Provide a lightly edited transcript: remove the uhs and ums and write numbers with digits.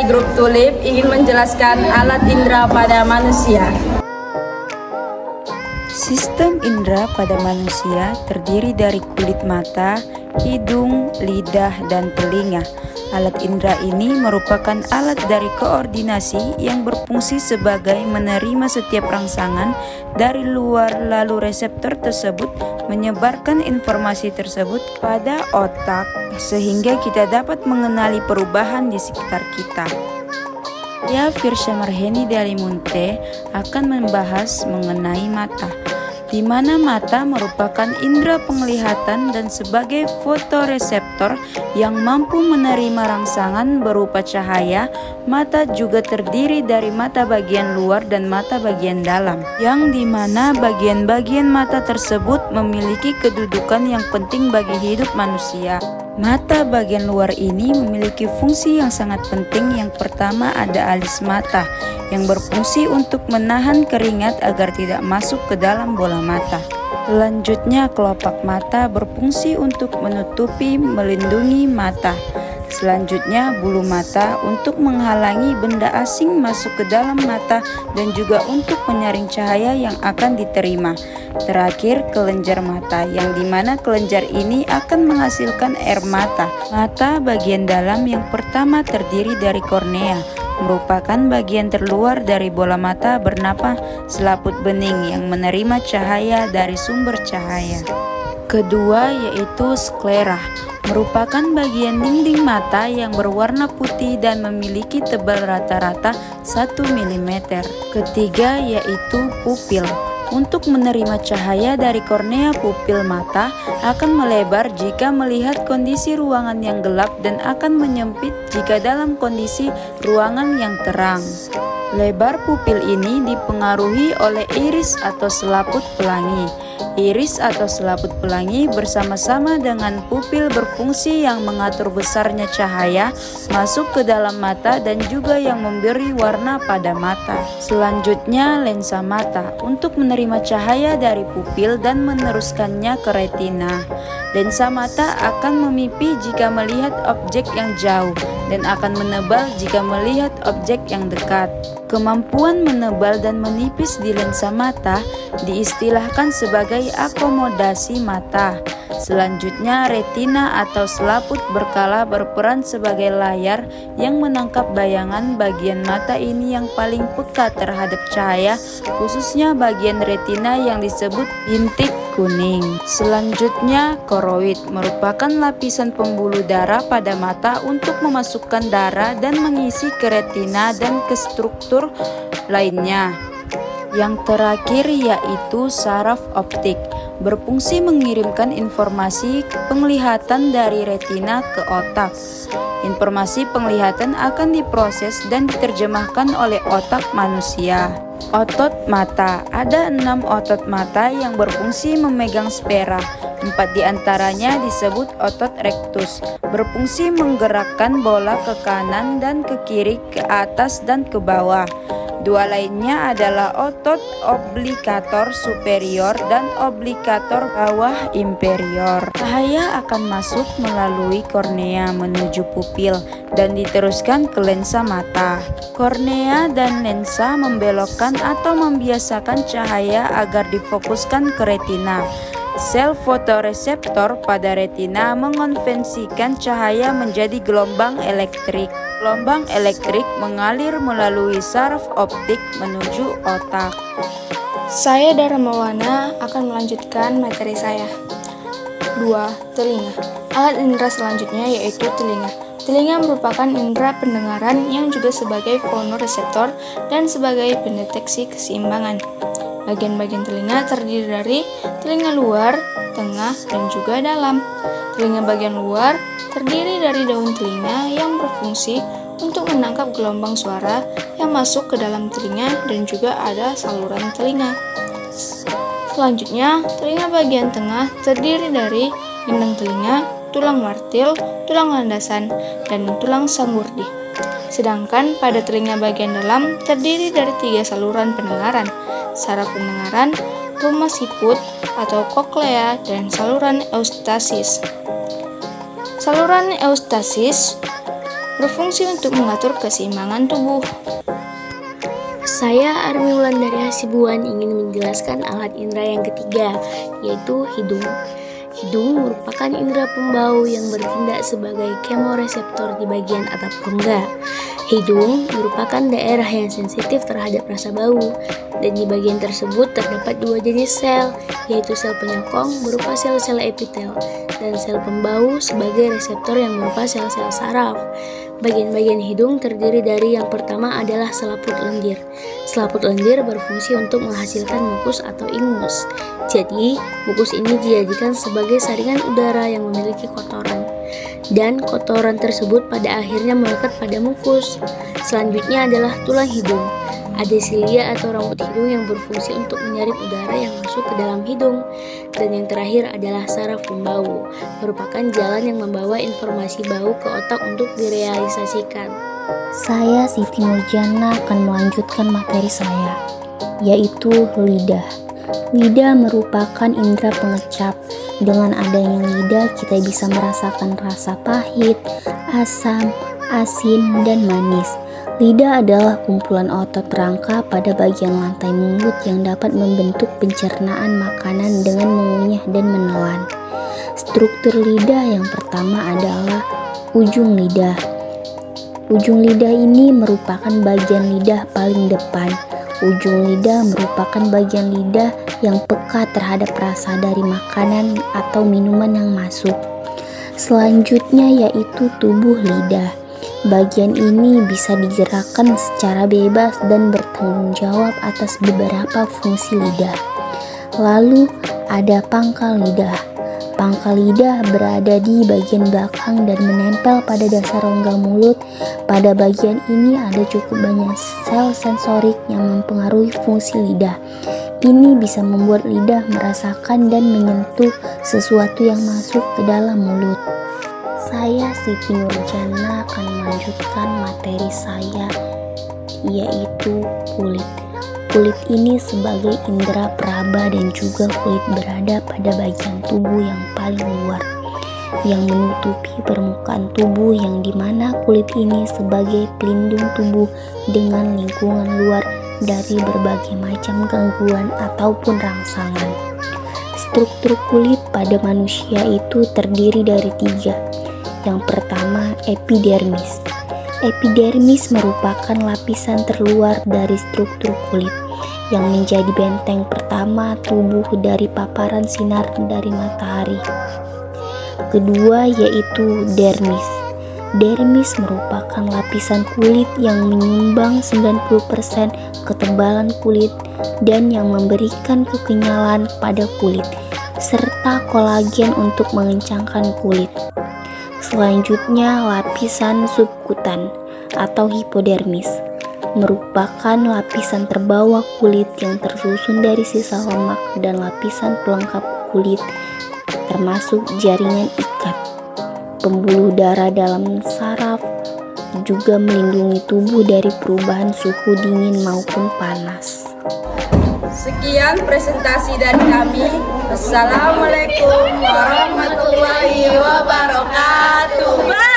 dari grup Tulip ingin menjelaskan alat indera pada manusia. Sistem indera pada manusia terdiri dari kulit mata, hidung, lidah, dan telinga. Alat indera ini merupakan alat dari koordinasi yang berfungsi sebagai menerima setiap rangsangan dari luar, lalu reseptor tersebut menyebarkan informasi tersebut pada otak sehingga kita dapat mengenali perubahan di sekitar kita. Saya Firsha Marheni dari Munte akan membahas mengenai mata, di mana mata merupakan indera penglihatan dan sebagai fotoreseptor yang mampu menerima rangsangan berupa cahaya. Mata juga terdiri dari mata bagian luar dan mata bagian dalam, yang dimana bagian-bagian mata tersebut memiliki kedudukan yang penting bagi hidup manusia. Mata bagian luar ini memiliki fungsi yang sangat penting. Yang pertama ada alis mata yang berfungsi untuk menahan keringat agar tidak masuk ke dalam bola mata. Selanjutnya kelopak mata berfungsi untuk menutupi, melindungi mata. Selanjutnya bulu mata untuk menghalangi benda asing masuk ke dalam mata dan juga untuk menyaring cahaya yang akan diterima. Terakhir kelenjar mata, yang dimana kelenjar ini akan menghasilkan air mata. Mata bagian dalam yang pertama terdiri dari kornea, merupakan bagian terluar dari bola mata bernama selaput bening yang menerima cahaya dari sumber cahaya. Kedua yaitu sklera, merupakan bagian dinding mata yang berwarna putih dan memiliki tebal rata-rata 1 mm. Ketiga yaitu pupil. Untuk menerima cahaya dari kornea, pupil mata akan melebar jika melihat kondisi ruangan yang gelap dan akan menyempit jika dalam kondisi ruangan yang terang. Lebar pupil ini dipengaruhi oleh iris atau selaput pelangi. Iris atau selaput pelangi bersama-sama dengan pupil berfungsi yang mengatur besarnya cahaya masuk ke dalam mata dan juga yang memberi warna pada mata. Selanjutnya lensa mata untuk menerima cahaya dari pupil dan meneruskannya ke retina. Lensa mata akan memipih jika melihat objek yang jauh dan akan menebal jika melihat objek yang dekat. Kemampuan menebal dan menipis di lensa mata diistilahkan sebagai akomodasi mata. Selanjutnya retina atau selaput berkala berperan sebagai layar yang menangkap bayangan. Bagian mata ini yang paling peka terhadap cahaya, khususnya bagian retina yang disebut bintik kuning. Selanjutnya koroid, merupakan lapisan pembuluh darah pada mata untuk memasukkan darah dan mengisi ke retina dan ke struktur lainnya. Yang terakhir yaitu saraf optik, berfungsi mengirimkan informasi penglihatan dari retina ke otak. Informasi penglihatan akan diproses dan diterjemahkan oleh otak manusia. Otot mata, ada 6 otot mata yang berfungsi memegang sfera. 4 diantaranya disebut otot rectus, berfungsi menggerakkan bola ke kanan dan ke kiri, ke atas dan ke bawah. 2 lainnya adalah otot obligator superior dan obligator bawah inferior. Cahaya akan masuk melalui kornea menuju pupil dan diteruskan ke lensa mata. Kornea dan lensa membelokkan atau membiasakan cahaya agar difokuskan ke retina. Sel fotoreseptor pada retina mengonversikan cahaya menjadi gelombang elektrik. Gelombang elektrik mengalir melalui saraf optik menuju otak. Saya Dara Maulana akan melanjutkan materi saya. 2. Telinga. Alat indera selanjutnya yaitu telinga. Telinga merupakan indera pendengaran yang juga sebagai fonoreseptor dan sebagai pendeteksi keseimbangan. Bagian-bagian telinga terdiri dari telinga luar, tengah, dan juga dalam. Telinga bagian luar terdiri dari daun telinga yang berfungsi untuk menangkap gelombang suara yang masuk ke dalam telinga dan juga ada saluran telinga. Selanjutnya, telinga bagian tengah terdiri dari gendang telinga, tulang martil, tulang landasan, dan tulang sanggurdi. Sedangkan pada telinga bagian dalam terdiri dari 3 saluran pendengaran, saraf pendengaran, rumah siput atau koklea, dan saluran eustasis. Saluran eustasis berfungsi untuk mengatur keseimbangan tubuh. Saya Armi Wulandari Hasibuan ingin menjelaskan alat indera yang ketiga, yaitu hidung. Hidung merupakan indera pembau yang bertindak sebagai kemoreseptor di bagian atap rongga. Hidung merupakan daerah yang sensitif terhadap rasa bau, dan di bagian tersebut terdapat dua jenis sel, yaitu sel penyokong berupa sel-sel epitel, dan sel pembau sebagai reseptor yang berupa sel-sel saraf. Bagian-bagian hidung terdiri dari yang pertama adalah selaput lendir. Selaput lendir berfungsi untuk menghasilkan mukus atau ingus. Jadi, mukus ini dijadikan sebagai saringan udara yang memiliki kotoran. Dan kotoran tersebut pada akhirnya melekat pada mukus. Selanjutnya adalah tulang hidung. Ada silia atau rambut hidung yang berfungsi untuk menyaring udara yang masuk ke dalam hidung. Dan yang terakhir adalah saraf pembau, merupakan jalan yang membawa informasi bau ke otak untuk direalisasikan. Saya Siti Nurjana akan melanjutkan materi saya, yaitu lidah. Lidah merupakan indera pengecap. Dengan adanya lidah, kita bisa merasakan rasa pahit, asam, asin, dan manis. Lidah adalah kumpulan otot rangka pada bagian lantai mulut yang dapat membentuk pencernaan makanan dengan mengunyah dan menelan. Struktur lidah yang pertama adalah ujung lidah. Ujung lidah ini merupakan bagian lidah paling depan. Ujung lidah merupakan bagian lidah yang peka terhadap rasa dari makanan atau minuman yang masuk. Selanjutnya yaitu tubuh lidah. Bagian ini bisa digerakkan secara bebas dan bertanggung jawab atas beberapa fungsi lidah. Lalu ada pangkal lidah. Pangkal lidah berada di bagian belakang dan menempel pada dasar rongga mulut. Pada bagian ini ada cukup banyak sel sensorik yang mempengaruhi fungsi lidah. Ini bisa membuat lidah merasakan dan menyentuh sesuatu yang masuk ke dalam mulut. Saya Siti Nurjana akan melanjutkan materi saya, yaitu kulit. Kulit ini sebagai indera peraba dan juga kulit berada pada bagian tubuh yang paling luar, yang menutupi permukaan tubuh, yang dimana kulit ini sebagai pelindung tubuh dengan lingkungan luar dari berbagai macam gangguan ataupun rangsangan. Struktur kulit pada manusia itu terdiri dari 3. Yang pertama, epidermis. Epidermis merupakan lapisan terluar dari struktur kulit yang menjadi benteng pertama tubuh dari paparan sinar dari matahari. Kedua yaitu dermis. Dermis merupakan lapisan kulit yang menyumbang 90% ketebalan kulit dan yang memberikan kekenyalan pada kulit serta kolagen untuk mengencangkan kulit. Selanjutnya, lapisan subkutan atau hipodermis merupakan lapisan terbawah kulit yang tersusun dari sisa lemak dan lapisan pelengkap kulit termasuk jaringan ikat, pembuluh darah dalam saraf, juga melindungi tubuh dari perubahan suhu dingin maupun panas. Sekian presentasi dari kami. Assalamualaikum warahmatullahi wabarakatuh.